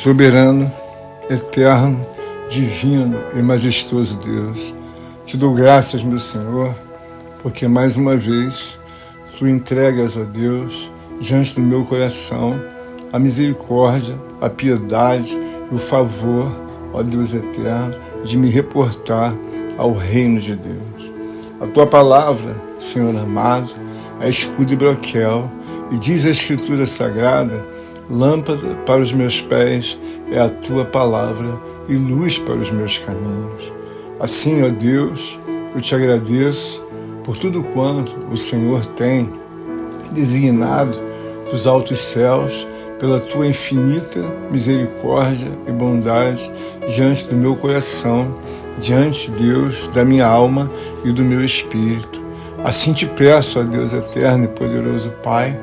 Soberano, eterno, divino e majestoso Deus, te dou graças, meu Senhor, porque mais uma vez tu entregas, ó Deus, diante do meu coração, a misericórdia, a piedade e o favor, ó Deus eterno, de me reportar ao reino de Deus. A tua palavra, Senhor amado, é escudo e broquel, e diz a Escritura Sagrada: lâmpada para os meus pés é a tua palavra e luz para os meus caminhos. Assim, ó Deus, eu te agradeço por tudo quanto o Senhor tem designado dos altos céus, pela tua infinita misericórdia e bondade diante do meu coração, diante, Deus, da minha alma e do meu espírito. Assim te peço, ó Deus eterno e poderoso Pai,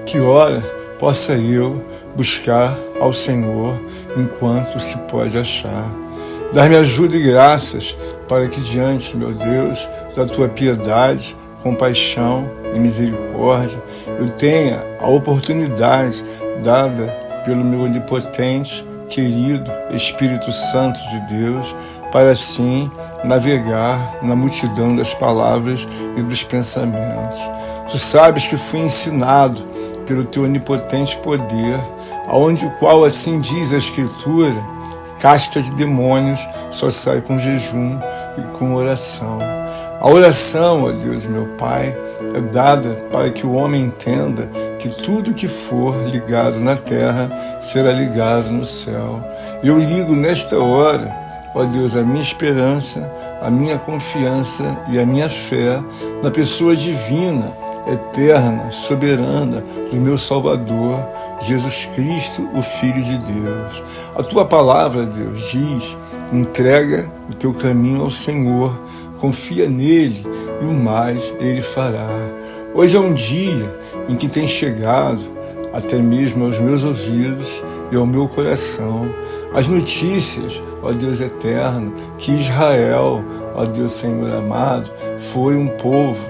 que ora possa eu buscar ao Senhor enquanto se pode achar. Dar-me ajuda e graças para que diante, meu Deus, da tua piedade, compaixão e misericórdia, eu tenha a oportunidade dada pelo meu onipotente, querido Espírito Santo de Deus, para assim navegar na multidão das palavras e dos pensamentos. Tu sabes que fui ensinado pelo teu onipotente poder, aonde o qual, assim diz a Escritura, casta de demônios só sai com jejum e com oração. A oração, ó Deus, meu Pai, é dada para que o homem entenda que tudo que for ligado na terra será ligado no céu. Eu ligo nesta hora, ó Deus, a minha esperança, a minha confiança e a minha fé na pessoa divina, eterna, soberana do meu Salvador, Jesus Cristo, o Filho de Deus. A tua palavra, Deus, diz: entrega o teu caminho ao Senhor, confia nele e o mais ele fará. Hoje é um dia em que tem chegado até mesmo aos meus ouvidos e ao meu coração as notícias, ó Deus eterno, que Israel, ó Deus Senhor amado, foi um povo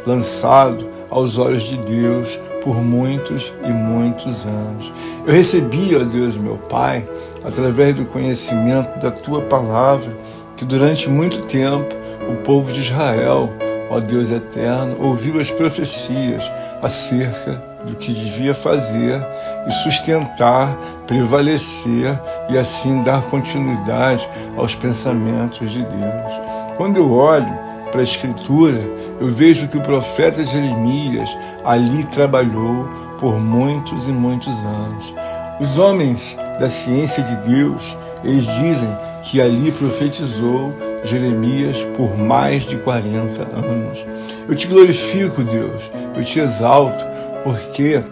lançado aos olhos de Deus por muitos e muitos anos. Eu recebi, ó Deus meu Pai, através do conhecimento da tua palavra, que durante muito tempo o povo de Israel, ó Deus eterno, ouviu as profecias acerca do que devia fazer e sustentar, prevalecer e assim dar continuidade aos pensamentos de Deus. Quando eu olho para a Escritura, eu vejo que o profeta Jeremias ali trabalhou por muitos e muitos anos. Os homens da ciência de Deus, eles dizem que ali profetizou Jeremias por mais de 40 anos. Eu te glorifico, Deus, eu te exalto, porque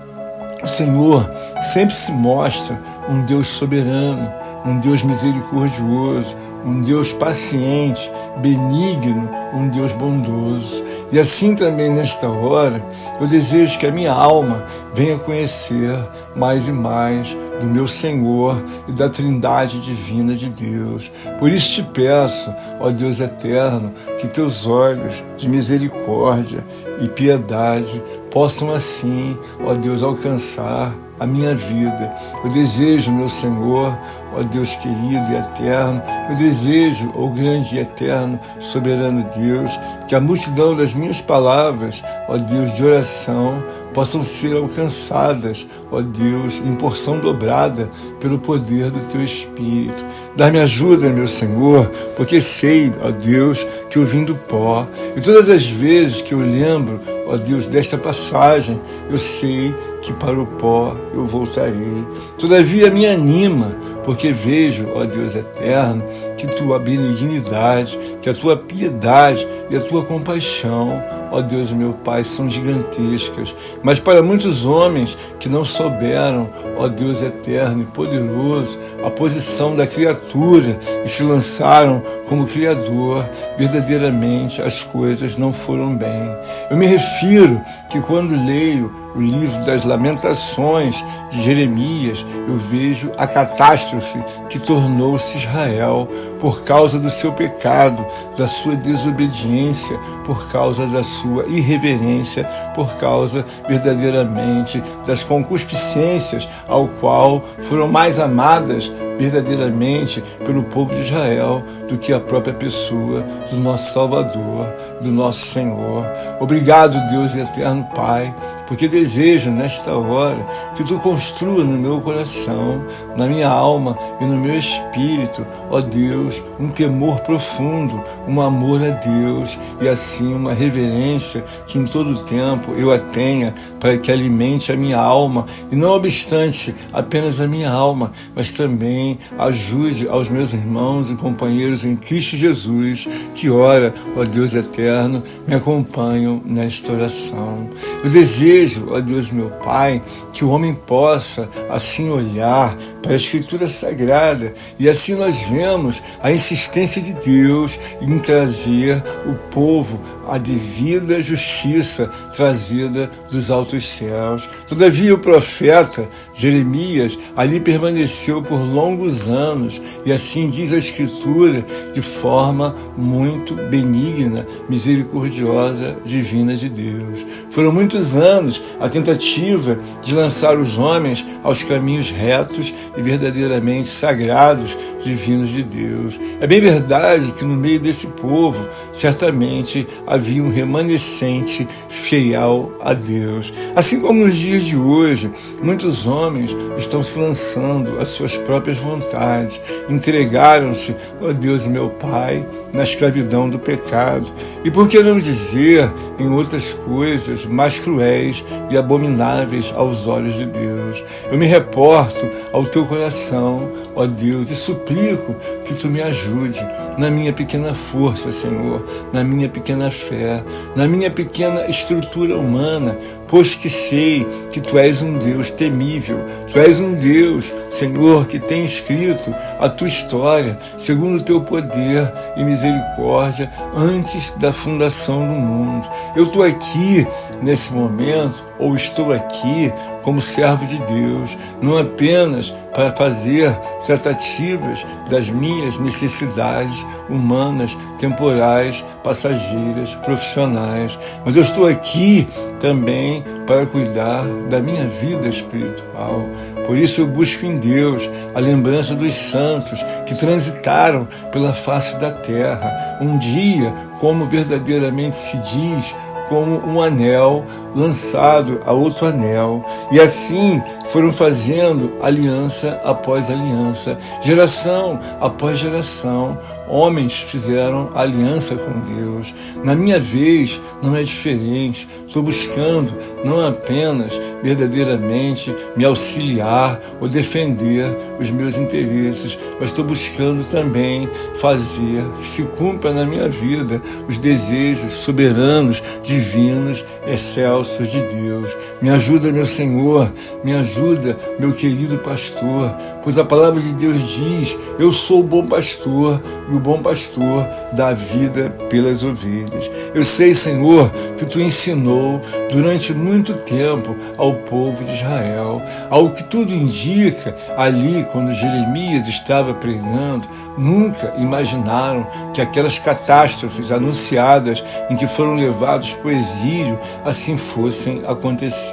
o Senhor sempre se mostra um Deus soberano, um Deus misericordioso, um Deus paciente, benigno, um Deus bondoso. E assim também nesta hora, eu desejo que a minha alma venha conhecer mais e mais do meu Senhor e da Trindade divina de Deus. Por isso te peço, ó Deus eterno, que teus olhos de misericórdia e piedade possam assim, ó Deus, alcançar a minha vida. Eu desejo, meu Senhor, ó Deus querido e eterno, eu desejo, ó grande e eterno, soberano Deus, que a multidão das minhas palavras, ó Deus, de oração, possam ser alcançadas, ó Deus, em porção dobrada pelo poder do teu Espírito. Dá-me ajuda, meu Senhor, porque sei, ó Deus, que eu vim do pó, e todas as vezes que eu lembro, ó Deus, desta passagem, eu sei que para o pó eu voltarei. Todavia me anima, porque vejo, ó Deus eterno, que tua benignidade, que a tua piedade e a tua compaixão, ó Deus meu Pai, são gigantescas. Mas para muitos homens que não souberam, ó Deus eterno e poderoso, a posição da criatura e se lançaram como Criador, verdadeiramente as coisas não foram bem. Eu me refiro que quando leio o livro das Lamentações de Jeremias, eu vejo a catástrofe que tornou-se Israel por causa do seu pecado, da sua desobediência, por causa da sua irreverência, por causa verdadeiramente das concupiscências ao qual foram mais amadas verdadeiramente pelo povo de Israel do que a própria pessoa do nosso Salvador, do nosso Senhor. Obrigado, Deus eterno Pai, porque desejo nesta hora que Tu construa no meu coração, na minha alma e no meu espírito, ó Deus, um temor profundo, um amor a Deus e assim uma reverência que em todo tempo eu a tenha para que alimente a minha alma e não obstante apenas a minha alma, mas também ajude aos meus irmãos e companheiros em Cristo Jesus que ora, ó Deus eterno, me acompanham nesta oração. Eu desejo, ó Deus meu Pai, que o homem possa assim olhar para a Escritura Sagrada e assim nós vemos a insistência de Deus em trazer o povo à devida justiça trazida dos altos céus. Todavia o profeta Jeremias ali permaneceu por longos anos e assim diz a Escritura de forma muito benigna, misericordiosa, divina de Deus. Foram muitos anos a tentativa de lançar os homens aos caminhos retos e verdadeiramente sagrados, divinos de Deus. É bem verdade que no meio desse povo, certamente havia um remanescente fiel a Deus. Assim como nos dias de hoje, muitos homens estão se lançando às suas próprias vontades, entregaram-se, ó Deus meu Pai, na escravidão do pecado. E por que não dizer em outras coisas mais cruéis e abomináveis aos olhos de Deus? Eu me reporto ao Teu coração, ó Deus, e suplico que Tu me ajude na minha pequena força, Senhor, na minha pequena fé, na minha pequena estrutura humana, pois que sei que Tu és um Deus temível, Tu és um Deus, Senhor, que tem escrito a Tua história, segundo o Teu poder e misericórdia, antes da fundação do mundo. Eu estou aqui nesse momento, ou estou aqui como servo de Deus, não apenas para fazer tratativas das minhas necessidades humanas, temporais, passageiras, profissionais, mas eu estou aqui também para cuidar da minha vida espiritual. Por isso eu busco em Deus a lembrança dos santos que transitaram pela face da terra, um dia, como verdadeiramente se diz, como um anel lançado a outro anel, e assim foram fazendo aliança após aliança, geração após geração. Homens fizeram aliança com Deus. Na minha vez não é diferente. Estou buscando não apenas verdadeiramente me auxiliar ou defender os meus interesses, mas estou buscando também fazer que se cumpra na minha vida os desejos soberanos, divinos, excelsos de Deus. Me ajuda, meu Senhor, me ajuda, meu querido pastor, pois a palavra de Deus diz: eu sou o bom pastor e o bom pastor dá a vida pelas ovelhas. Eu sei, Senhor, que Tu ensinou durante muito tempo ao povo de Israel, ao que tudo indica ali quando Jeremias estava pregando, nunca imaginaram que aquelas catástrofes anunciadas em que foram levados para o exílio assim fossem acontecer.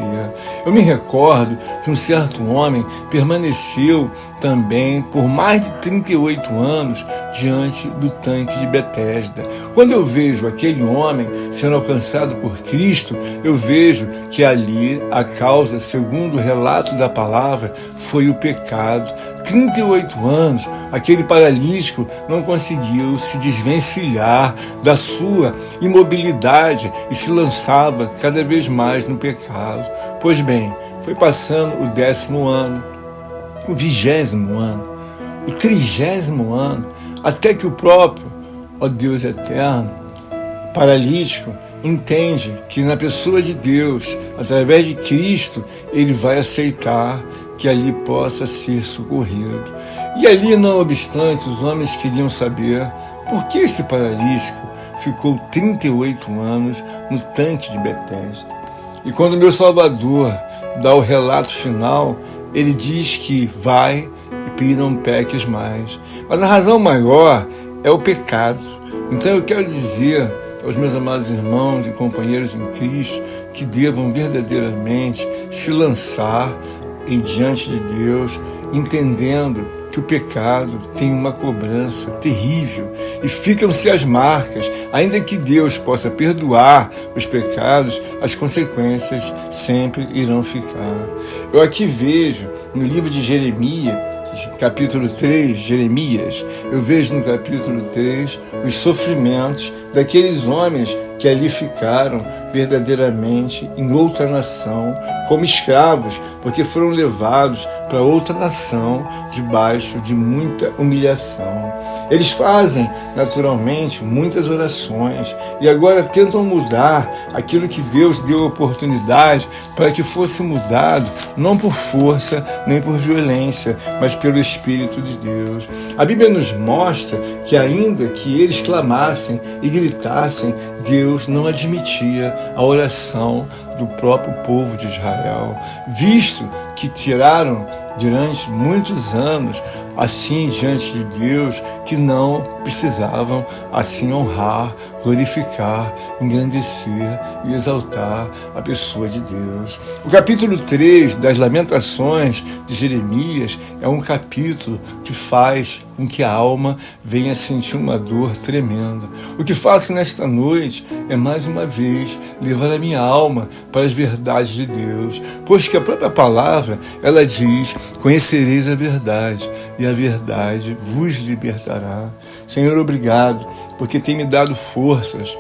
Eu me recordo que um certo homem permaneceu também por mais de 38 anos diante do tanque de Betesda. Quando eu vejo aquele homem sendo alcançado por Cristo, eu vejo que ali a causa, segundo o relato da palavra, foi o pecado. 38 anos, aquele paralítico não conseguiu se desvencilhar da sua imobilidade e se lançava cada vez mais no pecado. Pois bem, foi passando o 10º ano, o 20º ano, o 30º ano, até que o próprio, ó Deus eterno, paralítico, entende que na pessoa de Deus, através de Cristo, ele vai aceitar que ali possa ser socorrido. E ali, não obstante, os homens queriam saber por que esse paralítico ficou 38 anos no tanque de Betesda. E quando meu Salvador dá o relato final, ele diz que vai e e não peques mais. Mas a razão maior é o pecado. Então eu quero dizer aos meus amados irmãos e companheiros em Cristo que devam verdadeiramente se lançar diante de Deus, entendendo que o pecado tem uma cobrança terrível e ficam-se as marcas. Ainda que Deus possa perdoar os pecados, as consequências sempre irão ficar. Eu aqui vejo no livro de Jeremias, capítulo 3, Jeremias, eu vejo no capítulo 3 os sofrimentos daqueles homens que ali ficaram verdadeiramente em outra nação, como escravos, porque foram levados para outra nação debaixo de muita humilhação. Eles fazem, naturalmente, muitas orações e agora tentam mudar aquilo que Deus deu oportunidade para que fosse mudado, não por força nem por violência, mas pelo Espírito de Deus. A Bíblia nos mostra que ainda que eles clamassem e gritassem, Deus não admitia a oração do próprio povo de Israel, visto que tiraram durante muitos anos assim diante de Deus, que não precisavam assim honrar, glorificar, engrandecer e exaltar a pessoa de Deus. O capítulo 3 das Lamentações de Jeremias é um capítulo que faz com que a alma venha sentir uma dor tremenda. O que faço nesta noite é mais uma vez levar a minha alma para as verdades de Deus, pois que a própria palavra, ela diz: conhecereis a verdade e a verdade vos libertará. Senhor, obrigado, porque tem me dado forças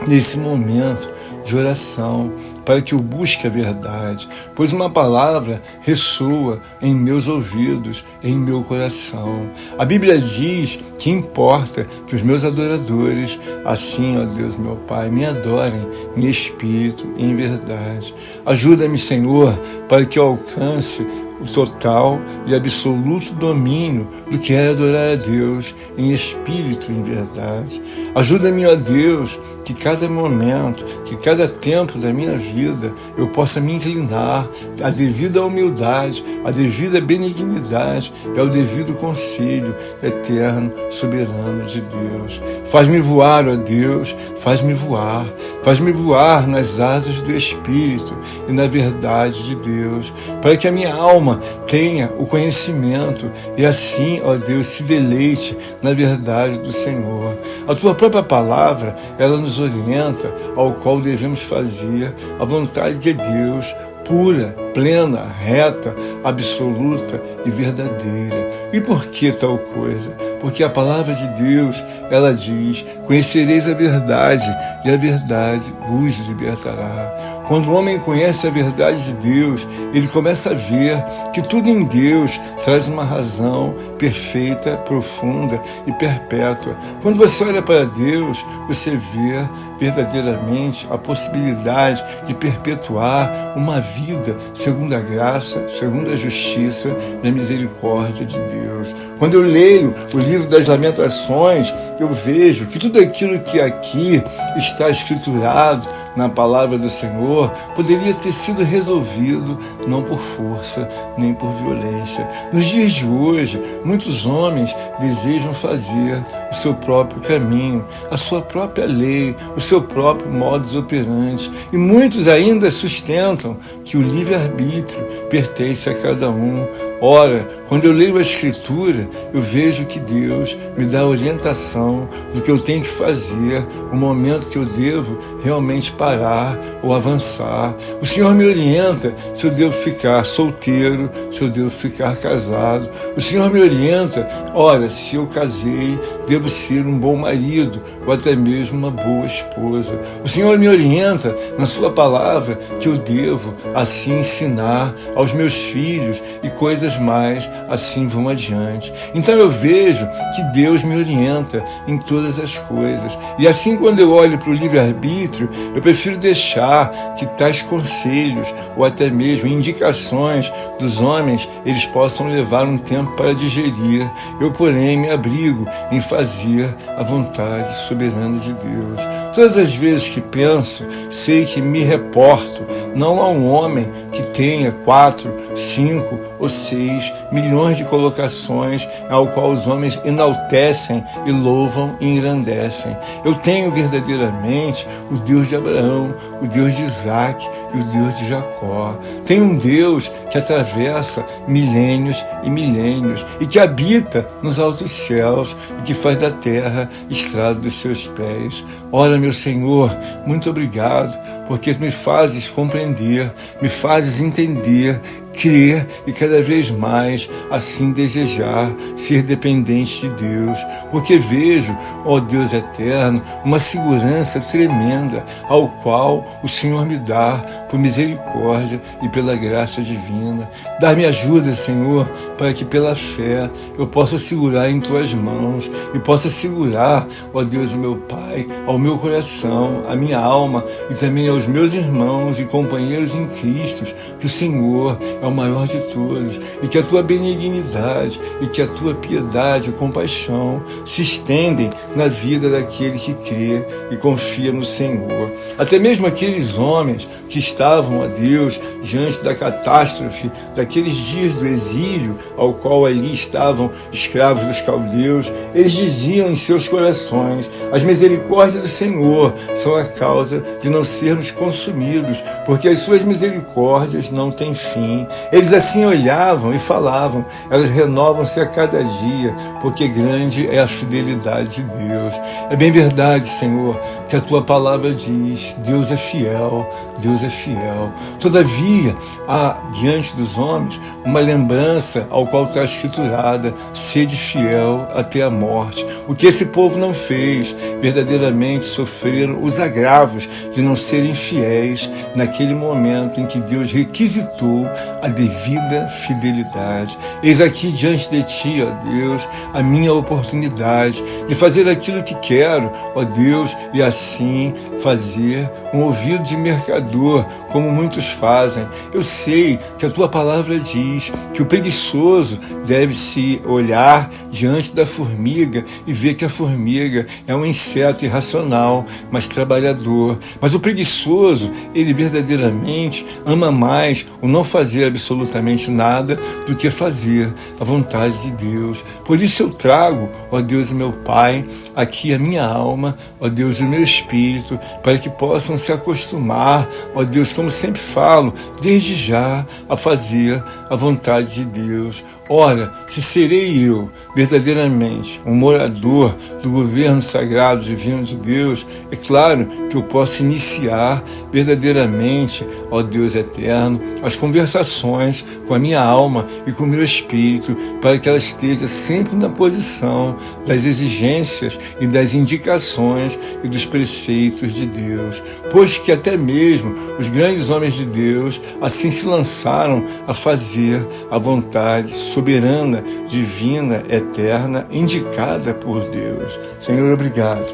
nesse momento de oração, para que eu busque a verdade, pois uma palavra ressoa em meus ouvidos, em meu coração. A Bíblia diz que importa que os meus adoradores, assim, ó Deus, meu Pai, me adorem em espírito e em verdade. Ajuda-me, Senhor, para que eu alcance o total e absoluto domínio do que é adorar a Deus em espírito e em verdade. Ajuda-me, ó Deus, que cada momento, que cada tempo da minha vida eu possa me inclinar à devida humildade, à devida benignidade e ao devido conselho eterno, soberano de Deus. Faz-me voar, ó Deus, faz-me voar nas asas do Espírito e na verdade de Deus, para que a minha alma tenha o conhecimento e assim, ó Deus, se deleite na verdade do Senhor. A tua própria palavra, ela nos orienta ao qual devemos fazer a vontade de Deus, pura, plena, reta, absoluta e verdadeira. E por que tal coisa? Porque a palavra de Deus, ela diz: conhecereis a verdade e a verdade vos libertará. Quando o homem conhece a verdade de Deus, ele começa a ver que tudo em Deus traz uma razão perfeita, profunda e perpétua. Quando você olha para Deus, você vê verdadeiramente a possibilidade de perpetuar uma vida segundo a graça, segundo a justiça e a misericórdia de Deus. Quando eu leio o livro das Lamentações, eu vejo que tudo aquilo que aqui está escriturado na palavra do Senhor poderia ter sido resolvido não por força nem por violência. Nos dias de hoje, muitos homens desejam fazer o seu próprio caminho, a sua própria lei, o seu próprio modus operandi, e muitos ainda sustentam que o livre-arbítrio pertence a cada um. Ora, quando eu leio a Escritura, eu vejo que Deus me dá orientação do que eu tenho que fazer, o momento que eu devo realmente parar ou avançar. O Senhor me orienta se eu devo ficar solteiro, se eu devo ficar casado. O Senhor me orienta, ora, se eu casei, devo ser um bom marido ou até mesmo uma boa esposa. O Senhor me orienta na sua palavra que eu devo assim ensinar aos meus filhos e coisas mais assim vão adiante. Então eu vejo que Deus me orienta em todas as coisas. E assim, quando eu olho para o livre-arbítrio, eu prefiro deixar que tais conselhos ou até mesmo indicações dos homens, eles possam levar um tempo para digerir. Eu, porém, me abrigo em fazer a vontade soberana de Deus. Todas as vezes que penso, sei que me reporto não a um homem que tenha 4, 5 ou 6 milhões de colocações ao qual os homens enaltecem e louvam e engrandecem. Eu tenho verdadeiramente o Deus de Abraão, o Deus de Isaac e o Deus de Jacó. Tenho um Deus que atravessa milênios e milênios e que habita nos altos céus e que faz da terra estrado dos seus pés. Ora, meu Senhor, muito obrigado, porque me fazes compreender, me fazes entender, crer e cada vez mais assim desejar ser dependente de Deus, porque vejo, ó Deus eterno, uma segurança tremenda ao qual o Senhor me dá por misericórdia e pela graça divina. Dá-me ajuda, Senhor, para que pela fé eu possa segurar em Tuas mãos e possa segurar, ó Deus meu Pai, ao meu coração, à minha alma e também aos meus irmãos e companheiros em Cristo, que o Senhor é o maior de todos e que a Tua benignidade e que a Tua piedade e compaixão se estendem na vida daquele que crê e confia no Senhor. Até mesmo aqueles homens que estavam, ó Deus, diante da catástrofe, daqueles dias do exílio ao qual ali estavam escravos dos caldeus, eles diziam em seus corações: as misericórdias do Senhor são a causa de não sermos consumidos, porque as suas misericórdias não têm fim. Eles assim olhavam e falavam: elas renovam-se a cada dia, porque grande é a fidelidade de Deus. É bem verdade, Senhor, que a Tua palavra diz: Deus é fiel, Deus é fiel. Todavia, há diante dos homens uma lembrança ao qual está escriturada: sede fiel até a morte. O que esse povo não fez, verdadeiramente sofreram os agravos de não serem fiéis naquele momento em que Deus requisitou a devida fidelidade. Eis aqui diante de Ti, ó Deus, a minha oportunidade de fazer aquilo que quero, ó Deus, e assim fazer um ouvido de mercador, como muitos fazem. Eu sei que a Tua palavra diz que o preguiçoso deve se olhar diante da formiga e ver que a formiga é um inseto irracional, mas trabalhador. Mas o preguiçoso, ele verdadeiramente ama mais o não fazer absolutamente nada do que fazer a vontade de Deus. Por isso eu trago, ó Deus meu Pai, aqui a minha alma, ó Deus, o meu espírito, para que possam se acostumar, ó Deus, como sempre falo, desde já a fazer a vontade de Deus. Ora, se serei eu verdadeiramente um morador do governo sagrado divino de Deus, é claro que eu posso iniciar verdadeiramente, ó Deus eterno, as conversações com a minha alma e com o meu espírito, para que ela esteja sempre na posição das exigências e das indicações e dos preceitos de Deus. Pois que até mesmo os grandes homens de Deus assim se lançaram a fazer a vontade soberana, divina, eterna, indicada por Deus. Senhor, obrigado,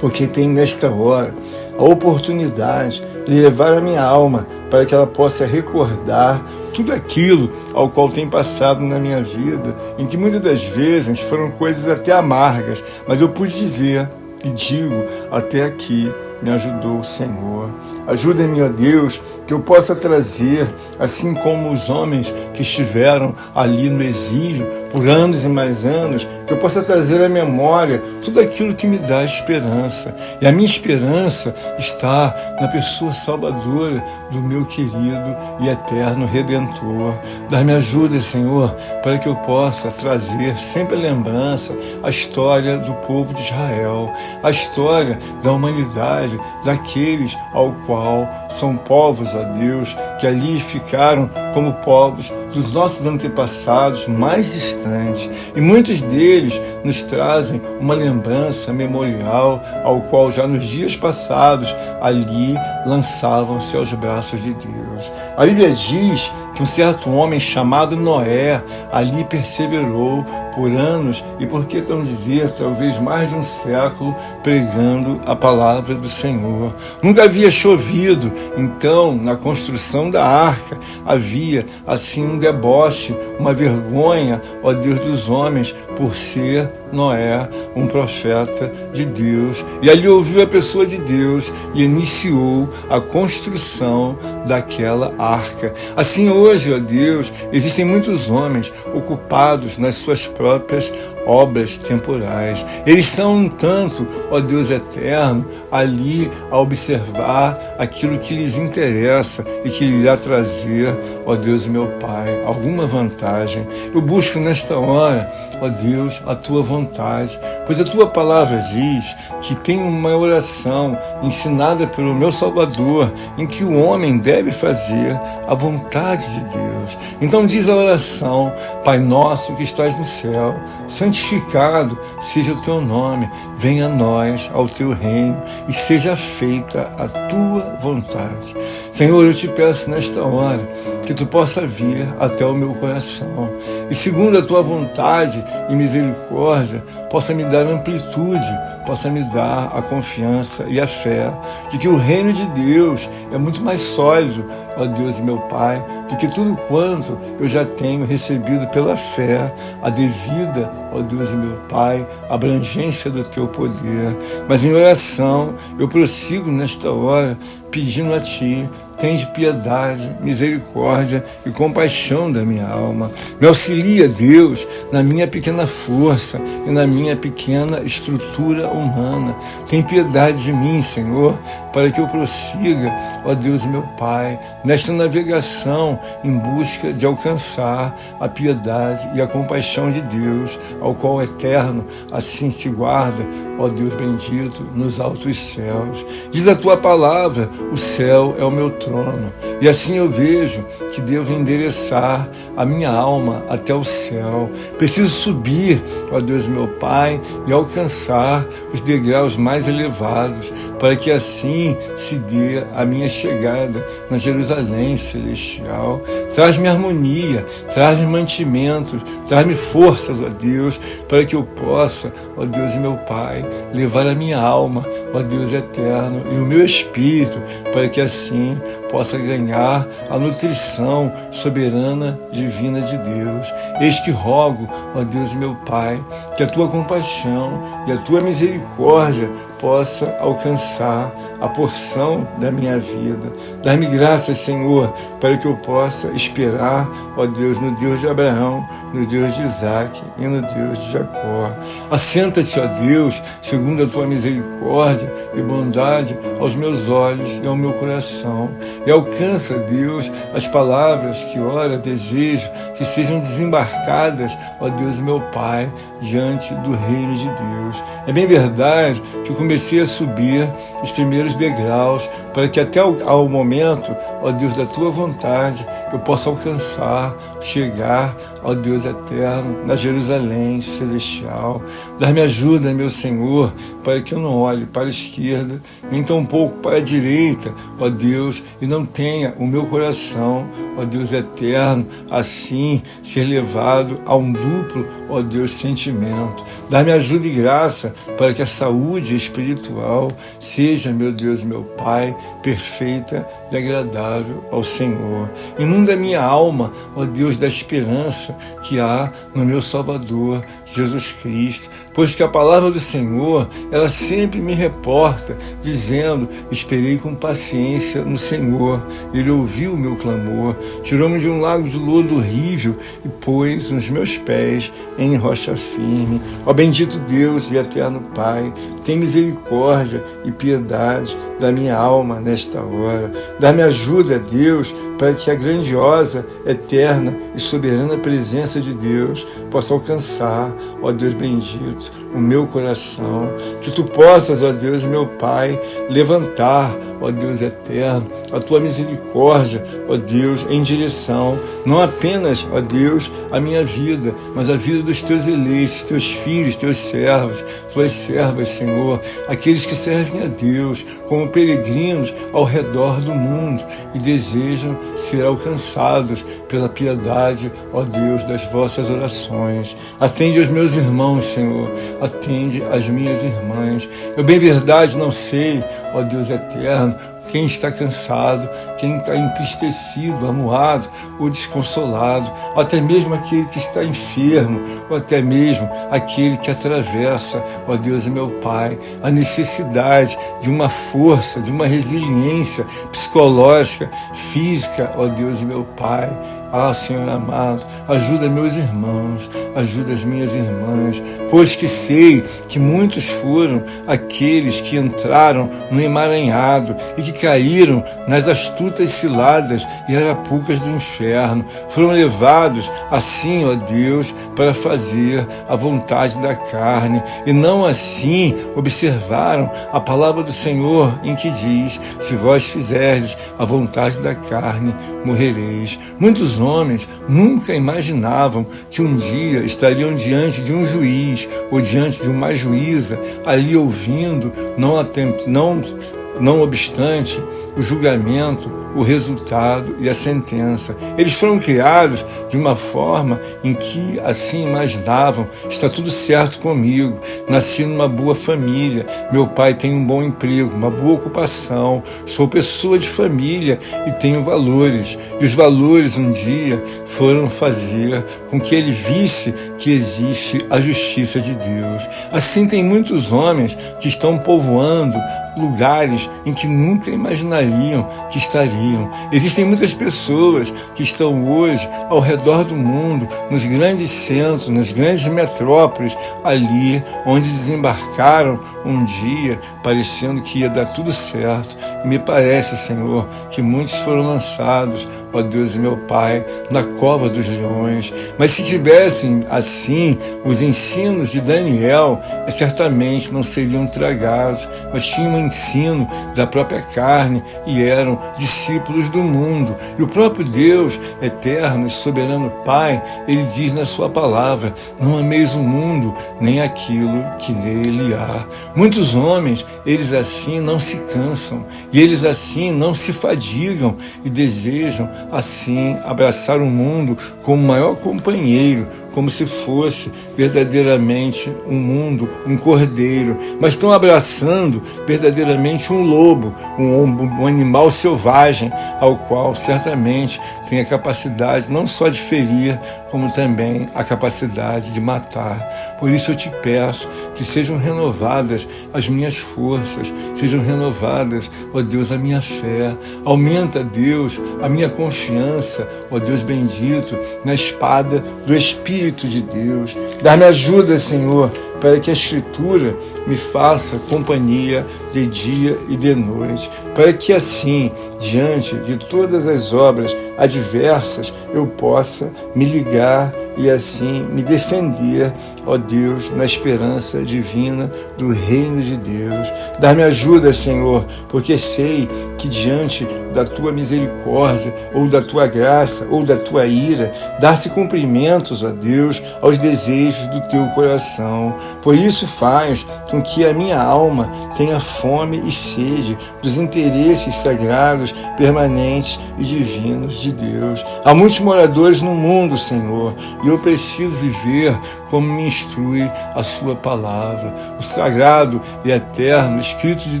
porque tem nesta hora a oportunidade de levar a minha alma para que ela possa recordar tudo aquilo ao qual tem passado na minha vida, em que muitas das vezes foram coisas até amargas, mas eu pude dizer e digo: até aqui me ajudou o Senhor. Ajuda-me, ó Deus, que eu possa trazer, assim como os homens que estiveram ali no exílio por anos e mais anos, que eu possa trazer à memória tudo aquilo que me dá esperança. E a minha esperança está na pessoa salvadora do meu querido e eterno Redentor. Dá-me ajuda, Senhor, para que eu possa trazer sempre a lembrança, a história do povo de Israel, a história da humanidade, daqueles ao qual são povos, ó Deus, que ali ficaram como povos dos nossos antepassados mais distantes, e muitos deles nos trazem uma lembrança memorial ao qual já nos dias passados ali lançavam-se aos braços de Deus. A Bíblia diz que um certo homem chamado Noé ali perseverou por anos e, por que não dizer, talvez mais de um século, pregando a palavra do Senhor. Nunca havia chovido, então, na construção da arca, havia assim um deboche, uma vergonha, ó Deus, dos homens, por ser Noé, um profeta de Deus, e ali ouviu a pessoa de Deus e iniciou a construção daquela arca. Assim hoje, ó Deus, existem muitos homens ocupados nas suas próprias obras temporais. Eles são, um tanto, ó Deus eterno, ali a observar aquilo que lhes interessa e que lhe irá trazer, ó Deus meu Pai, alguma vantagem. Eu busco nesta hora, ó Deus, a tua vontade, pois a tua palavra diz que tem uma oração ensinada pelo meu Salvador, em que o homem deve fazer a vontade de Deus. Então diz a oração: Pai nosso que estás no céu, santificado seja o teu nome, venha a nós ao teu reino e seja feita a tua vontade. Senhor, eu te peço nesta hora que tu possa vir até o meu coração e, segundo a tua vontade e misericórdia, possa me dar amplitude, possa me dar a confiança e a fé de que o reino de Deus é muito mais sólido, ó Deus e meu Pai, do que tudo quanto eu já tenho recebido pela fé, a devida, ó Deus e meu Pai, abrangência do teu poder. Mas em oração eu prossigo nesta hora pedindo a ti: tende piedade, misericórdia e compaixão da minha alma. Me auxilia, Deus, na minha pequena força e na minha pequena estrutura humana. Tem piedade de mim, Senhor, para que eu prossiga, ó Deus meu Pai, nesta navegação em busca de alcançar a piedade e a compaixão de Deus, ao qual eterno assim se guarda, ó Deus bendito, nos altos céus. Diz a tua palavra: o céu é o meu trono, e assim eu vejo que devo endereçar a minha alma até o céu. Preciso subir, ó Deus meu Pai, e alcançar os degraus mais elevados, para que assim se dê a minha chegada na Jerusalém celestial. Traz-me harmonia, traz-me mantimentos, traz-me forças, ó Deus, para que eu possa, ó Deus meu Pai, levar a minha alma, ó Deus eterno, e o meu espírito, para que assim possa ganhar a nutrição soberana divina de Deus. Eis que rogo, ó Deus meu Pai, que a tua compaixão e a tua misericórdia possa alcançar a porção da minha vida. Dá-me graças, Senhor, para que eu possa esperar, ó Deus, no Deus de Abraão, no Deus de Isaac e no Deus de Jacó. Assenta-te, ó Deus, segundo a tua misericórdia e bondade aos meus olhos e ao meu coração, e alcança, Deus, as palavras que ora desejo que sejam desembarcadas, ó Deus meu Pai, diante do reino de Deus. É bem verdade que eu comecei a subir os primeiros degraus, para que até ao momento, ó Deus, da tua vontade, eu possa alcançar, chegar, ó Deus eterno, na Jerusalém celestial. Dar-me ajuda, meu Senhor, para que eu não olhe para a esquerda, nem tampouco para a direita, ó Deus, e não tenha o meu coração, ó Deus eterno, assim ser levado a um duplo, ó Deus, sentimento. Dá-me ajuda e graça para que a saúde espiritual seja, meu Deus, meu Pai, perfeita e agradável ao Senhor. Inunda a minha alma, ó Deus, da esperança que há no meu Salvador, Jesus Cristo, pois que a palavra do Senhor, ela sempre me reporta, dizendo: esperei com paciência no Senhor, Ele ouviu o meu clamor, tirou-me de um lago de lodo horrível e pôs os meus pés em rocha firme. Ó bendito Deus e eterno Pai, tem misericórdia e piedade da minha alma nesta hora. Dá-me ajuda, Deus, para que a grandiosa, eterna e soberana presença de Deus possa alcançar, ó Deus bendito, o meu coração. Que tu possas, ó Deus meu Pai, levantar, ó Deus eterno, a tua misericórdia, ó Deus, em direção, não apenas, ó Deus, a minha vida, mas a vida dos teus eleitos, teus filhos, teus servos, tuas servas, Senhor, aqueles que servem a Deus como peregrinos ao redor do mundo e desejam ser alcançados pela piedade, ó Deus, das vossas orações. Atende aos meus irmãos, Senhor, atende às minhas irmãs. Eu bem verdade não sei, ó Deus eterno, quem está cansado, quem está entristecido, amuado ou desconsolado, ou até mesmo aquele que está enfermo, ou até mesmo aquele que atravessa, ó Deus e meu Pai, a necessidade de uma força, de uma resiliência psicológica, física, ó Deus e meu Pai. Ah, Senhor amado, ajuda meus irmãos, ajuda as minhas irmãs, pois que sei que muitos foram aqueles que entraram no emaranhado e que caíram nas astutas ciladas e arapucas do inferno. Foram levados assim, ó Deus, para fazer a vontade da carne, e não assim observaram a palavra do Senhor em que diz: se vós fizerdes a vontade da carne, morrereis. Muitos homens nunca imaginavam que um dia estariam diante de um juiz ou diante de uma juíza, ali ouvindo, não obstante, o julgamento, o resultado e a sentença. Eles foram criados de uma forma em que assim imaginavam: está tudo certo comigo, nasci numa boa família, meu pai tem um bom emprego, uma boa ocupação, sou pessoa de família e tenho valores. E os valores um dia foram fazer com que ele visse que existe a justiça de Deus. Assim tem muitos homens que estão povoando lugares em que nunca imaginariam que estariam. Existem muitas pessoas que estão hoje ao redor do mundo, nos grandes centros, nas grandes metrópoles, ali onde desembarcaram um dia, parecendo que ia dar tudo certo. E me parece, Senhor, que muitos foram lançados, ó Deus e meu Pai, na cova dos leões. Mas se tivessem, assim, os ensinos de Daniel, certamente não seriam tragados, mas tinham um ensino da própria carne e eram discípulos do mundo. E o próprio Deus, eterno e soberano Pai, ele diz na sua palavra: não ameis o mundo, nem aquilo que nele há. Muitos homens, eles assim não se cansam, e eles assim não se fadigam, e desejam assim abraçar o mundo como o maior companheiro, como se fosse verdadeiramente um mundo, um cordeiro, mas estão abraçando verdadeiramente um lobo, um animal selvagem, ao qual certamente tem a capacidade não só de ferir, como também a capacidade de matar. Por isso eu te peço que sejam renovadas as minhas forças, sejam renovadas, ó Deus, a minha fé. Aumenta, Deus, a minha confiança, ó Deus bendito, na espada do Espírito de Deus. Dá-me ajuda, Senhor, para que a Escritura me faça companhia de dia e de noite, para que assim, diante de todas as obras adversas, eu possa me ligar e assim me defender, ó Deus, na esperança divina do reino de Deus. Dá-me ajuda, Senhor, porque sei que diante da Tua misericórdia, ou da Tua graça, ou da Tua ira, dá-se cumprimentos, ó Deus, aos desejos do Teu coração. Por isso faz com que a minha alma tenha fome e sede dos interesses sagrados, permanentes e divinos de Deus. Há muitos moradores no mundo, Senhor, e eu preciso viver como me instrui a Sua palavra. O sagrado e eterno Escrito de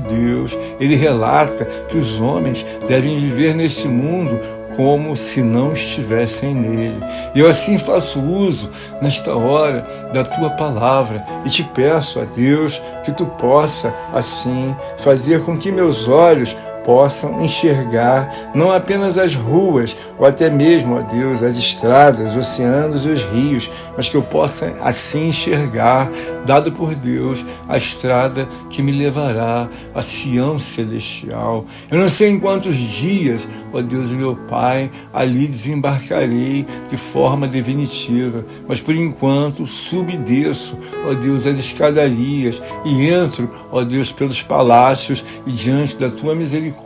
Deus, ele relata que os homens devem viver nesse mundo como se não estivessem nele. Eu assim faço uso, nesta hora, da Tua palavra e te peço, a Deus, que Tu possa, assim, fazer com que meus olhos possam enxergar não apenas as ruas, ou até mesmo, ó Deus, as estradas, os oceanos e os rios, mas que eu possa assim enxergar, dado por Deus, a estrada que me levará a Sião celestial. Eu não sei em quantos dias, ó Deus e meu Pai, ali desembarcarei de forma definitiva, mas por enquanto subo e desço, ó Deus, as escadarias e entro, ó Deus, pelos palácios e diante da Tua misericórdia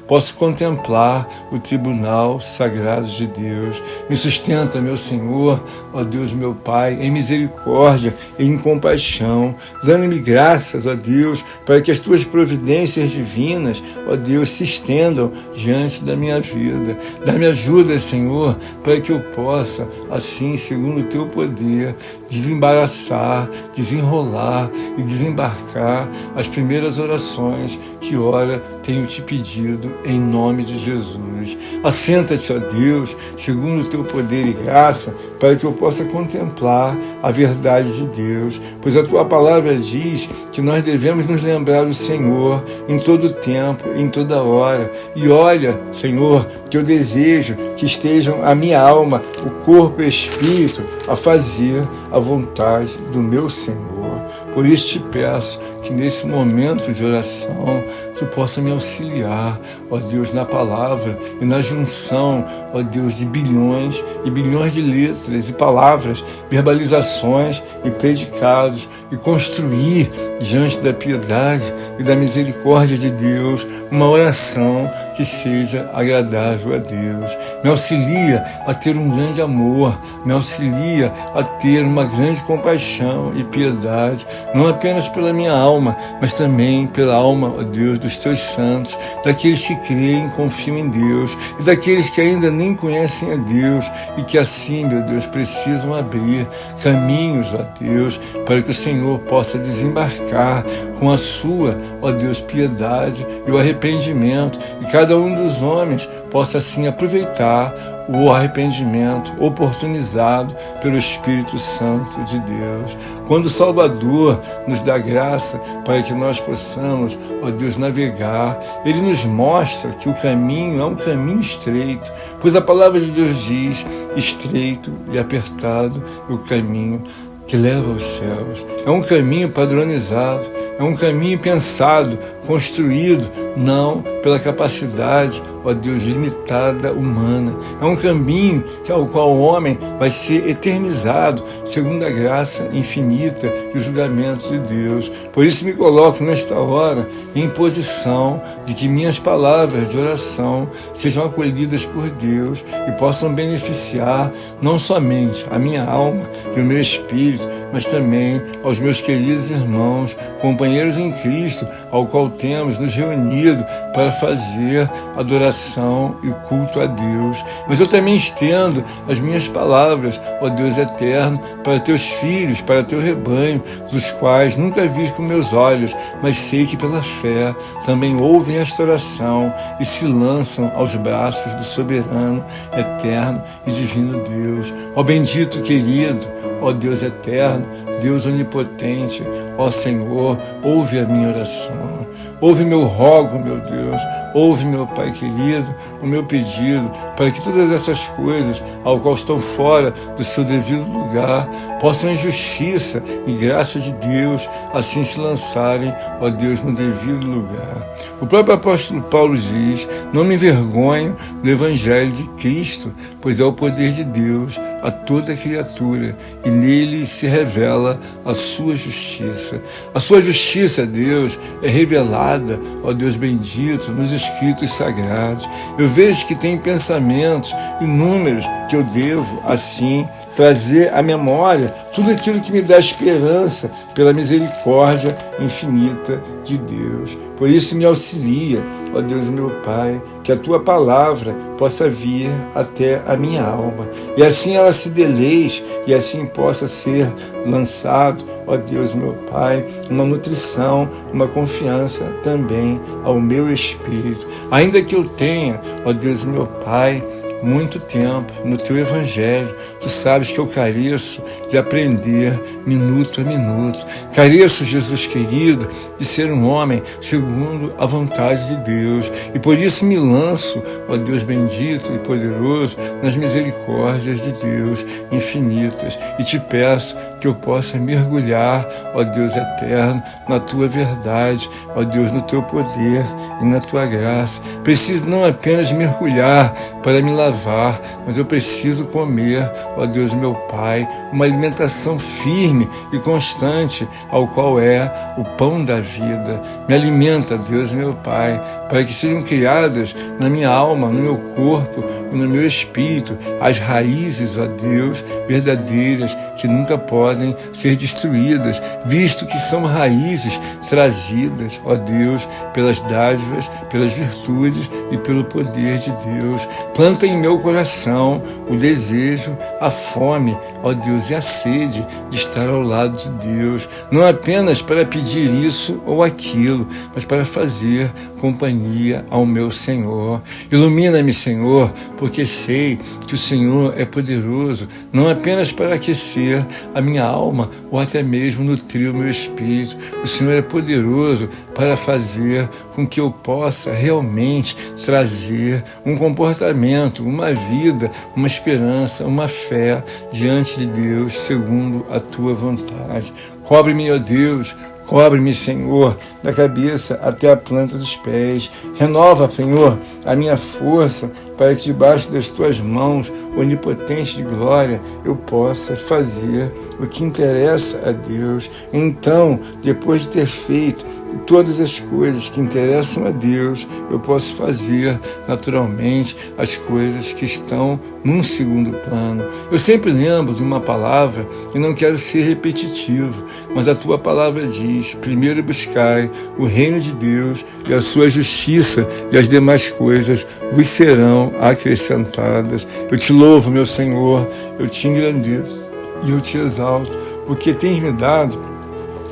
posso contemplar o tribunal sagrado de Deus. Me sustenta, meu Senhor, ó Deus, meu Pai, em misericórdia e em compaixão, dando-me graças, ó Deus, para que as Tuas providências divinas, ó Deus, se estendam diante da minha vida. Dá-me ajuda, Senhor, para que eu possa, assim, segundo o Teu poder, desembaraçar, desenrolar e desembarcar as primeiras orações que ora tenho te pedido em nome de Jesus. Assenta-te, ó Deus, segundo o teu poder e graça, para que eu possa contemplar a verdade de Deus, pois a tua palavra diz que nós devemos nos lembrar do Senhor em todo tempo, em toda hora. E olha, Senhor, que eu desejo que estejam a minha alma, o corpo e o espírito a fazer a vontade do meu Senhor. Por isso te peço que nesse momento de oração tu possa me auxiliar, ó Deus, na palavra e na junção, ó Deus, de bilhões e bilhões de letras e palavras, verbalizações e predicados, e construir diante da piedade e da misericórdia de Deus uma oração que seja agradável a Deus. Me auxilia a ter um grande amor, me auxilia a ter uma grande compaixão e piedade, não apenas pela minha alma, mas também pela alma, ó Deus, dos teus santos, daqueles que creem e confiam em Deus, e daqueles que ainda nem conhecem a Deus, e que assim, meu Deus, precisam abrir caminhos, ó Deus, para que o Senhor possa desembarcar com a sua, ó Deus, piedade e o arrependimento, e cada um dos homens possa assim aproveitar o arrependimento oportunizado pelo Espírito Santo de Deus. Quando o Salvador nos dá graça para que nós possamos, ó Deus, navegar, Ele nos mostra que o caminho é um caminho estreito, pois a palavra de Deus diz: estreito e apertado é o caminho que leva aos céus. É um caminho padronizado, é um caminho pensado, construído, não pela capacidade, ó Deus, limitada humana. É um caminho ao qual o homem vai ser eternizado, segundo a graça infinita e os julgamentos de Deus. Por isso me coloco nesta hora em posição de que minhas palavras de oração sejam acolhidas por Deus e possam beneficiar não somente a minha alma e o meu espírito, mas também aos meus queridos irmãos, companheiros em Cristo, ao qual temos nos reunido para fazer adoração e culto a Deus. Mas eu também estendo as minhas palavras, ó Deus eterno, para teus filhos, para teu rebanho, dos quais nunca vi com meus olhos, mas sei que pela fé também ouvem esta oração e se lançam aos braços do soberano, eterno e divino Deus. Ó bendito querido, ó Deus eterno, Deus onipotente, ó Senhor, ouve a minha oração, ouve meu rogo, meu Deus, ouve, meu Pai querido, o meu pedido, para que todas essas coisas, ao qual estão fora do seu devido lugar, possam em justiça e graça de Deus, assim se lançarem, ó Deus, no devido lugar. O próprio apóstolo Paulo diz: não me envergonho do Evangelho de Cristo, pois é o poder de Deus a toda criatura, e nele se revela a sua justiça. A sua justiça, Deus, é revelada, ó Deus bendito, nos escritos sagrados. Eu vejo que tem pensamentos inúmeros que eu devo, assim, trazer à memória tudo aquilo que me dá esperança pela misericórdia infinita de Deus. Por isso me auxilia, ó Deus meu Pai, que a Tua palavra possa vir até a minha alma, e assim ela se deleite, e assim possa ser lançado, ó Deus meu Pai, uma nutrição, uma confiança também ao meu espírito. Ainda que eu tenha, ó Deus meu Pai, muito tempo no Teu Evangelho, Tu sabes que eu careço de aprender minuto a minuto. Careço, Jesus querido, de ser um homem segundo a vontade de Deus. E por isso me lanço, ó Deus bendito e poderoso, nas misericórdias de Deus infinitas. E te peço que eu possa mergulhar, ó Deus eterno, na Tua verdade, ó Deus, no Teu poder e na Tua graça. Preciso não apenas mergulhar para me lavar, mas eu preciso comer, ó Deus meu Pai, uma alimentação firme e constante, ao qual é o pão da vida. Me alimenta, Deus meu Pai, para que sejam criadas na minha alma, no meu corpo e no meu espírito as raízes, ó Deus, verdadeiras, que nunca podem podem ser destruídas, visto que são raízes trazidas, ó Deus, pelas dádivas, pelas virtudes e pelo poder de Deus. Planta em meu coração o desejo, a fome, ó Deus, e a sede de estar ao lado de Deus, não apenas para pedir isso ou aquilo, mas para fazer companhia ao meu Senhor. Ilumina-me, Senhor, porque sei que o Senhor é poderoso, não apenas para aquecer a minha alma ou até mesmo nutrir o meu espírito. O Senhor é poderoso para fazer com que eu possa realmente trazer um comportamento, uma vida, uma esperança, uma fé diante de Deus, segundo a tua vontade. Cobre-me, ó Deus, cobre-me, Senhor, da cabeça até a planta dos pés. Renova, Senhor, a minha força, para que debaixo das tuas mãos, onipotente de glória, eu possa fazer o que interessa a Deus. Então, depois de ter feito todas as coisas que interessam a Deus, eu posso fazer naturalmente as coisas que estão num segundo plano. Eu sempre lembro de uma palavra e não quero ser repetitivo, mas a tua palavra diz: primeiro buscai o reino de Deus e a sua justiça, e as demais coisas vos serão acrescentadas. Eu te louvo, meu Senhor, eu te engrandeço e eu te exalto, porque tens me dado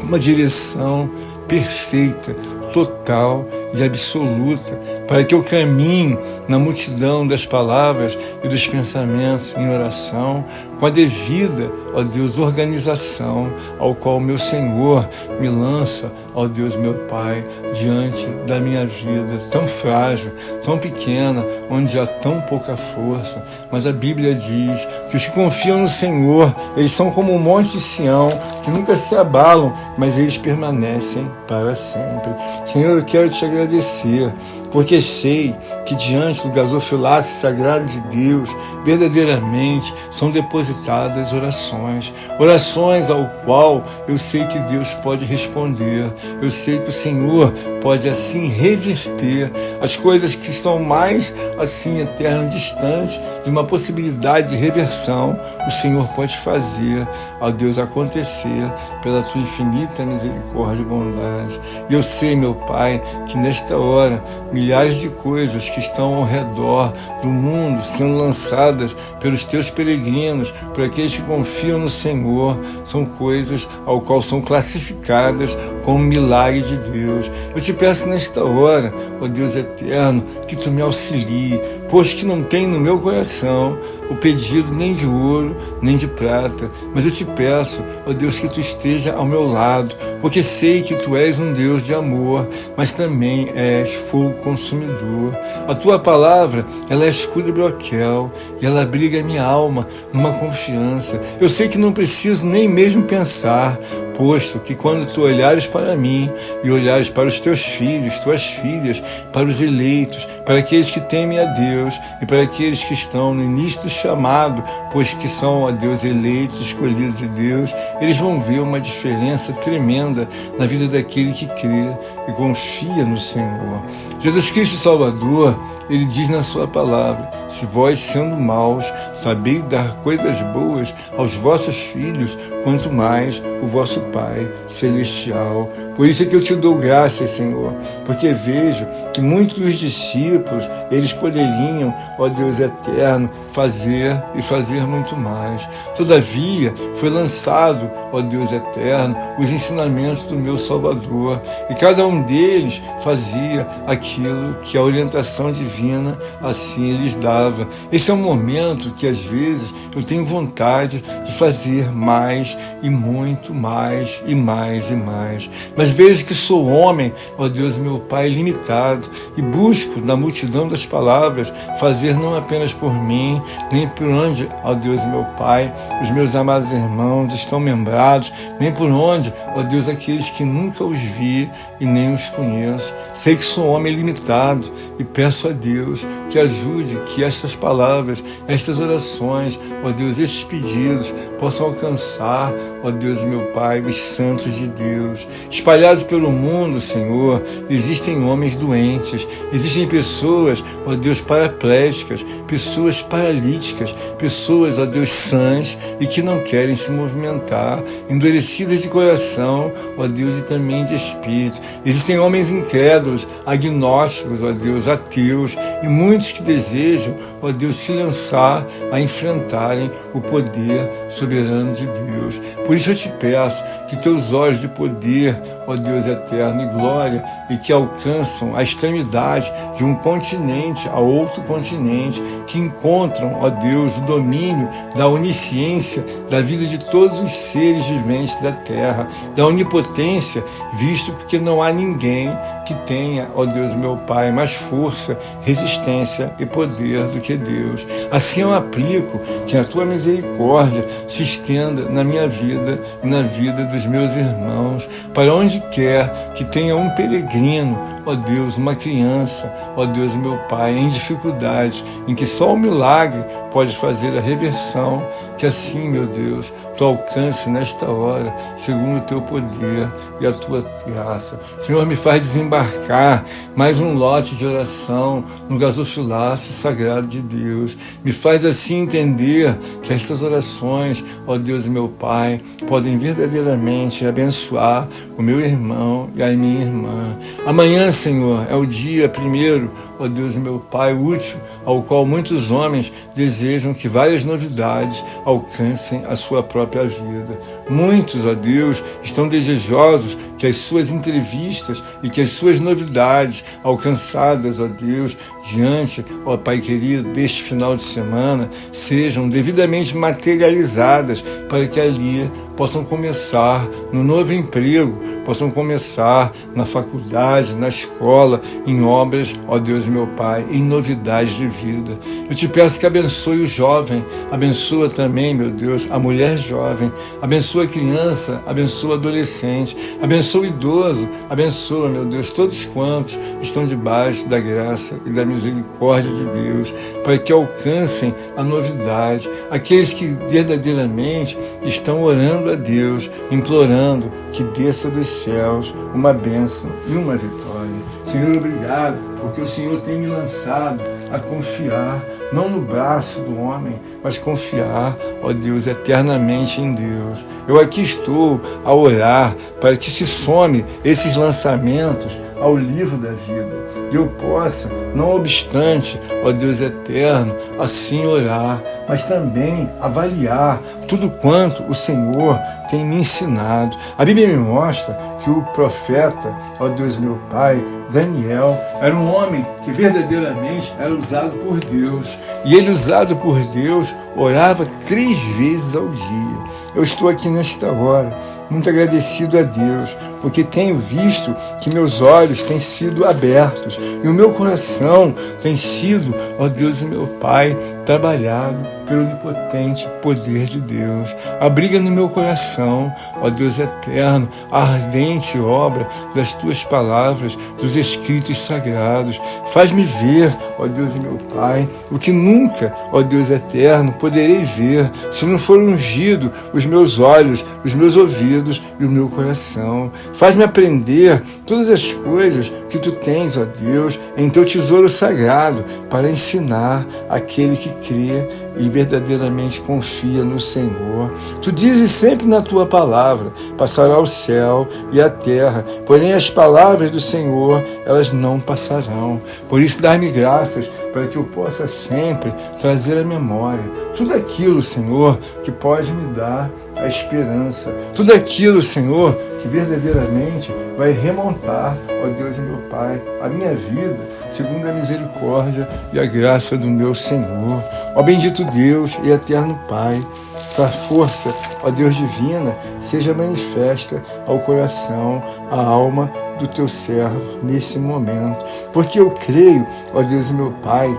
uma direção perfeita, total e absoluta, para que eu caminhe na multidão das palavras e dos pensamentos em oração, com a devida, ó Deus, organização, ao qual meu Senhor me lança, ó Deus, meu Pai, diante da minha vida tão frágil, tão pequena, onde há tão pouca força. Mas a Bíblia diz que os que confiam no Senhor, eles são como um monte de Sião, que nunca se abalam, mas eles permanecem para sempre. Senhor, eu quero te agradecer, porque sei que diante do gasofilácio sagrado de Deus, verdadeiramente são depositadas orações, orações ao qual eu sei que Deus pode responder. Eu sei que o Senhor pode assim reverter as coisas que estão mais assim eterno, distantes de uma possibilidade de reversão. O Senhor pode fazer, ó Deus, acontecer pela tua infinita misericórdia e bondade. E eu sei, meu Pai, que nesta hora milhares de coisas que estão ao redor do mundo sendo lançadas pelos teus peregrinos, por aqueles que confiam no Senhor, são coisas ao qual são classificadas como milagre de Deus. Eu te peço nesta hora, ó Deus eterno, que tu me auxilie, pois que não tem no meu coração o pedido nem de ouro, nem de prata, mas eu te peço, ó Deus, que tu esteja ao meu lado, porque sei que tu és um Deus de amor, mas também és fogo consumidor. A tua palavra, ela é escudo e broquel, e ela abriga a minha alma numa confiança. Eu sei que não preciso nem mesmo pensar, posto que quando tu olhares para mim e olhares para os teus filhos, tuas filhas, para os eleitos, para aqueles que temem a Deus e para aqueles que estão no início do chamado, pois que são, ó Deus, eleitos, escolhidos de Deus, eles vão ver uma diferença tremenda na vida daquele que crê e confia no Senhor. Jesus Cristo Salvador, ele diz na sua palavra: se vós, sendo maus, sabeis dar coisas boas aos vossos filhos, quanto mais o vosso Pai Celestial. Por isso é que eu te dou graças, Senhor, porque vejo que muitos dos discípulos, eles poderiam, ó Deus eterno, fazer e fazer muito mais. Todavia, foi lançado, ó Deus eterno, os ensinamentos do meu Salvador, e cada um deles fazia aquilo que a orientação divina assim lhes dava. Esse é um momento que às vezes eu tenho vontade de fazer mais e muito mais e mais e mais, mas vejo que sou homem, ó Deus meu Pai, limitado, e busco na multidão das palavras fazer não apenas por mim, nem por onde, ó Deus meu Pai, os meus amados irmãos estão membrados, nem por onde, ó Deus, aqueles que nunca os vi e nem os conheço. Sei que sou homem limitado e peço a Deus que ajude que estas palavras, estas orações, ó Deus, estes pedidos possam alcançar, ó Deus meu Pai, os santos de Deus. Espalhados pelo mundo, Senhor, existem homens doentes, existem pessoas, ó Deus, paraplégicas, pessoas paralíticas, pessoas, ó Deus, sãs e que não querem se movimentar. endurecidas de coração, ó Deus, e também de espírito. Existem homens incrédulos, agnósticos, ó Deus, ateus, e muitos que desejam, ó Deus, se lançar a enfrentarem o poder soberano de Deus. Por isso eu te peço que teus olhos de poder, ó Deus eterno e glória, e que alcançam a extremidade de um continente a outro continente, que encontram, ó Deus, o domínio da onisciência da vida de todos os seres viventes da terra, da onipotência, visto porque não há ninguém que tenha, ó Deus meu Pai, mais força, resistência e poder do que Deus. Assim eu aplico que a tua misericórdia se estenda na minha vida e na vida dos meus irmãos, para onde quer que tenha um peregrino, ó Deus, uma criança, ó Deus meu Pai, em dificuldade, em que só o milagre pode fazer a reversão, que assim, meu Deus, tu alcance nesta hora, segundo o teu poder e a tua graça. Senhor, me faz desembarcar mais um lote de oração no gasofilácio sagrado de Deus. Me faz assim entender que estas orações, ó Deus e meu Pai, podem verdadeiramente abençoar o meu irmão e a minha irmã. Amanhã, Senhor, é o dia primeiro, ó Deus e meu Pai, útil, ao qual muitos homens desejam que várias novidades alcancem a sua própria vida. Muitos, ó Deus, estão desejosos que as suas entrevistas e que as suas novidades alcançadas, ó Deus, diante, ó Pai querido, deste final de semana, sejam devidamente materializadas para que ali possam começar no novo emprego, possam começar na faculdade, na escola, em obras, ó Deus meu Pai, em novidades de vida. Eu te peço que abençoe o jovem, abençoa também, meu Deus, a mulher jovem, abençoa a criança, abençoa o adolescente, abençoa o idoso, abençoa, meu Deus, todos quantos estão debaixo da graça e da misericórdia de Deus, para que alcancem a novidade, aqueles que verdadeiramente estão orando a Deus, implorando que desça dos céus uma bênção e uma vitória. Senhor, obrigado, porque o Senhor tem me lançado a confiar, não no braço do homem, mas confiar, ó Deus, eternamente em Deus. Eu aqui estou a orar para que se some esses lançamentos ao livro da vida, e eu possa, não obstante, ó Deus eterno, assim orar, mas também avaliar tudo quanto o Senhor tem me ensinado. A Bíblia me mostra que o profeta, ó Deus meu Pai, Daniel, era um homem que verdadeiramente era usado por Deus, e ele, usado por Deus, orava 3 vezes ao dia. Eu estou aqui nesta hora, muito agradecido a Deus, porque tenho visto que meus olhos têm sido abertos e o meu coração tem sido, ó Deus e meu Pai, trabalhado pelo onipotente poder de Deus. Abriga no meu coração, ó Deus eterno, a ardente obra das tuas palavras, dos escritos sagrados. Faz-me ver, ó Deus e meu Pai, o que nunca, ó Deus eterno, poderei ver se não for ungido os meus olhos, os meus ouvidos e o meu coração. Faz-me aprender todas as coisas que tu tens, ó Deus, em teu tesouro sagrado, para ensinar aquele que crê e verdadeiramente confia no Senhor. Tu dizes sempre na tua palavra: passará o céu e a terra, porém as palavras do Senhor, elas não passarão. Por isso, dá-me graças para que eu possa sempre trazer à memória tudo aquilo, Senhor, que pode me dar a esperança, tudo aquilo, Senhor, que verdadeiramente vai remontar, ó Deus e meu Pai, a minha vida, segundo a misericórdia e a graça do meu Senhor. Ó bendito Deus e eterno Pai, tua força, ó Deus divina, seja manifesta ao coração, à alma do teu servo nesse momento, porque eu creio, ó Deus e meu Pai,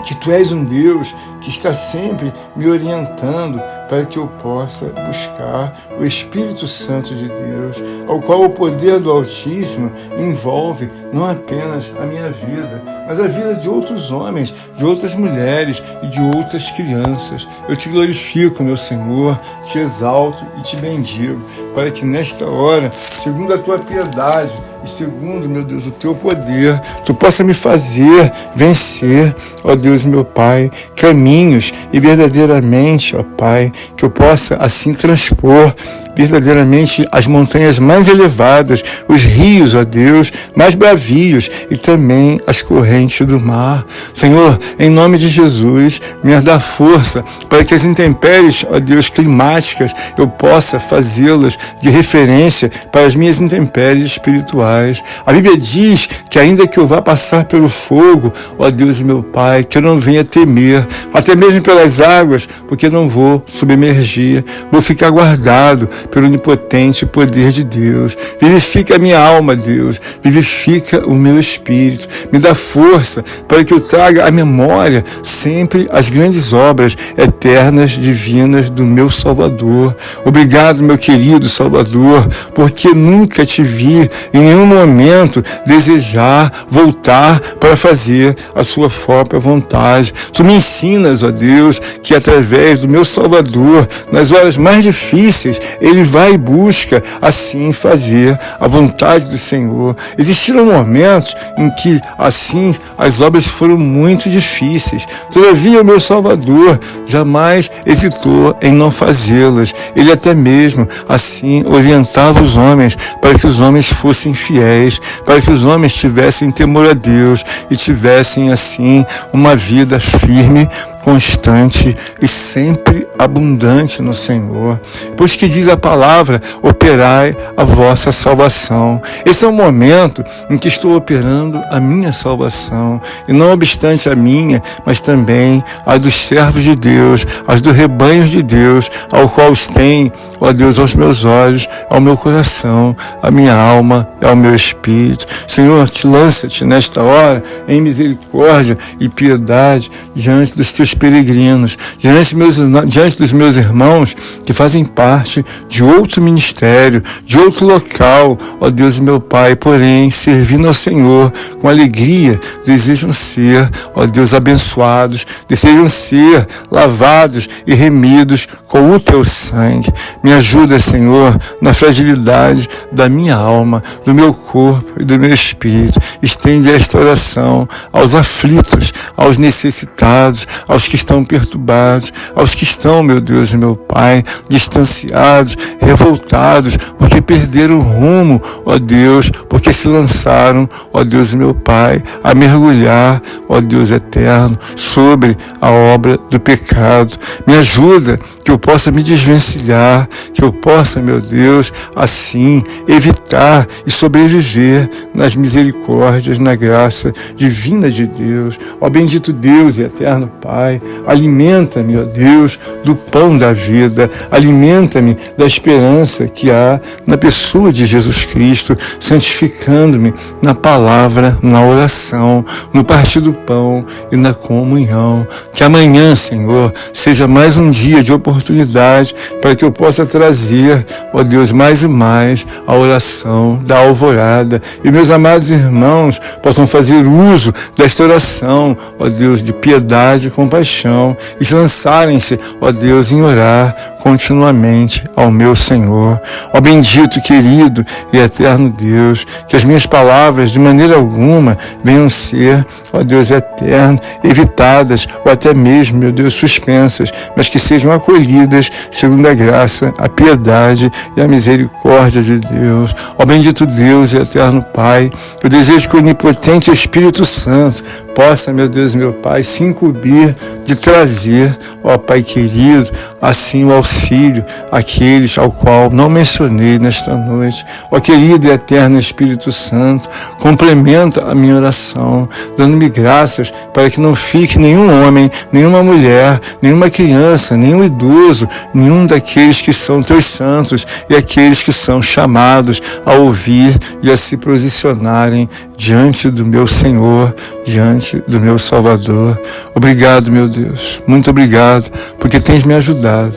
que tu és um Deus que está sempre me orientando para que eu possa buscar o Espírito Santo de Deus, ao qual o poder do Altíssimo envolve não apenas a minha vida, mas a vida de outros homens, de outras mulheres e de outras crianças. Eu te glorifico, meu Senhor, te exalto e te bendigo, para que nesta hora, segundo a tua piedade e segundo, meu Deus, o teu poder, tu possa me fazer vencer, ó Deus, meu Pai, caminhos e verdadeiramente, ó Pai, que eu possa assim transpor verdadeiramente as montanhas mais elevadas, os rios, ó Deus, mais bravios e também as correntes do mar. Senhor, em nome de Jesus, me dá força para que as intempéries, ó Deus, climáticas, eu possa fazê-las de referência para as minhas intempéries espirituais. A Bíblia diz que ainda que eu vá passar pelo fogo, ó Deus, meu Pai, que eu não venha temer, até mesmo pelas águas, porque não vou submergir, vou ficar guardado pelo onipotente poder de Deus. Vivifica a minha alma, Deus, vivifica o meu espírito, me dá força para que eu traga à memória sempre as grandes obras eternas, divinas do meu Salvador. Obrigado, meu querido Salvador, porque nunca te vi em nenhum momento desejar voltar para fazer a sua própria vontade. Tu me ensinas, ó Deus, que através do meu Salvador, nas horas mais difíceis, ele vai e busca assim fazer a vontade do Senhor. Existiram momentos em que assim as obras foram muito difíceis. Todavia o meu Salvador jamais hesitou em não fazê-las. Ele até mesmo assim orientava os homens para que os homens fossem fiéis, para que os homens tivessem temor a Deus e tivessem assim uma vida firme, constante e sempre abundante no Senhor. Pois que diz a palavra, operai a vossa salvação. Esse é o momento em que estou operando a minha salvação, e não obstante a minha, mas também a dos servos de Deus, as do rebanho de Deus, ao qual os tem, ó Deus, aos meus olhos, ao meu coração, à minha alma e ao meu espírito. Senhor, lança-te nesta hora em misericórdia e piedade diante dos teus peregrinos, diante dos meus irmãos que fazem parte de outro ministério, de outro local, ó Deus, meu Pai, porém, servindo ao Senhor com alegria, desejam ser, ó Deus, abençoados, desejam ser lavados e remidos com o teu sangue. Me ajuda, Senhor, na fragilidade da minha alma, do meu corpo e do meu espírito. Estende esta oração aos aflitos, aos necessitados, aos que estão perturbados, aos que estão, meu Deus e meu Pai, distanciados, revoltados, porque perderam o rumo, ó Deus, porque se lançaram, ó Deus e meu Pai, a mergulhar, ó Deus eterno, sobre a obra do pecado. Me ajuda que eu possa me desvencilhar, que eu possa, meu Deus, assim evitar e sobreviver nas misericórdias, na graça divina de Deus. Ó bendito Deus e eterno Pai, alimenta-me, ó Deus, do pão da vida, alimenta-me da esperança que há na pessoa de Jesus Cristo, santificando-me na palavra, na oração, no partir do pão e na comunhão. Que amanhã, Senhor, seja mais um dia de oportunidade para que eu possa trazer, ó Deus, mais e mais a oração da alvorada, e meus amados irmãos possam fazer uso desta oração, ó Deus, de piedade e compaixão, e lançarem-se, ó Deus, em orar continuamente ao meu Senhor. Ó bendito, querido e eterno Deus, que as minhas palavras de maneira alguma venham ser, ó Deus eterno, evitadas ou até mesmo, meu Deus, suspensas, mas que sejam acolhidas segundo a graça, a piedade e a misericórdia de Deus. Ó bendito Deus e eterno Pai, eu desejo que o onipotente Espírito Santo possa, meu Deus e meu Pai, se incumbir de trazer, ó Pai querido, assim o auxílio àqueles ao qual não mencionei nesta noite. Ó querido e eterno Espírito Santo, complementa a minha oração, dando-me graças para que não fique nenhum homem, nenhuma mulher, nenhuma criança, nenhum idoso, nenhum daqueles que são teus santos e aqueles que são chamados a ouvir e a se posicionarem diante do meu Senhor, diante do meu Salvador. Obrigado, meu Deus, muito obrigado, porque tens me ajudado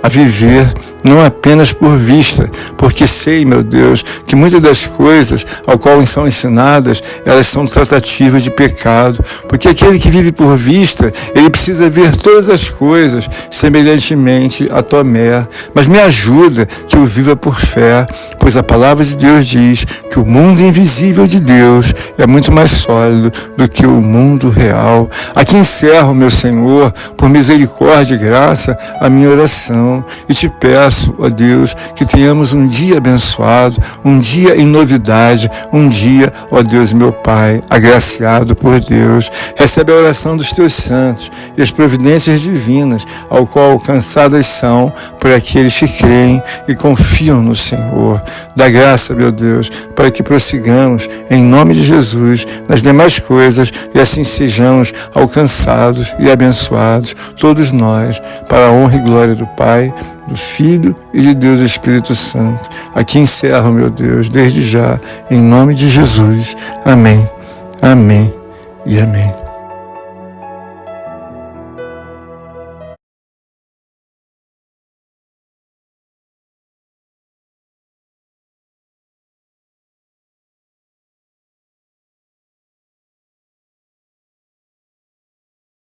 a viver não apenas por vista, porque sei, meu Deus, que muitas das coisas ao qual são ensinadas, elas são tratativas de pecado, porque aquele que vive por vista, ele precisa ver todas as coisas semelhantemente a Tomé, mas me ajuda que eu viva por fé, pois a palavra de Deus diz que o mundo invisível de Deus é muito mais sólido do que o mundo real. Aqui encerro, meu Senhor, por misericórdia e graça, a minha oração e te peço, ó Deus, que tenhamos um dia abençoado, um dia em novidade, um dia, ó Deus, meu Pai, agraciado por Deus. Recebe a oração dos teus santos e as providências divinas, ao qual alcançadas são por aqueles que creem e confiam no Senhor. Dá graça, meu Deus, para que prossigamos, em nome de Jesus, nas demais coisas e assim sejamos alcançados e abençoados, todos nós, para a honra e glória do Pai, do Filho e de Deus Espírito Santo. Aqui encerro, meu Deus, desde já, em nome de Jesus. Amém, amém e amém.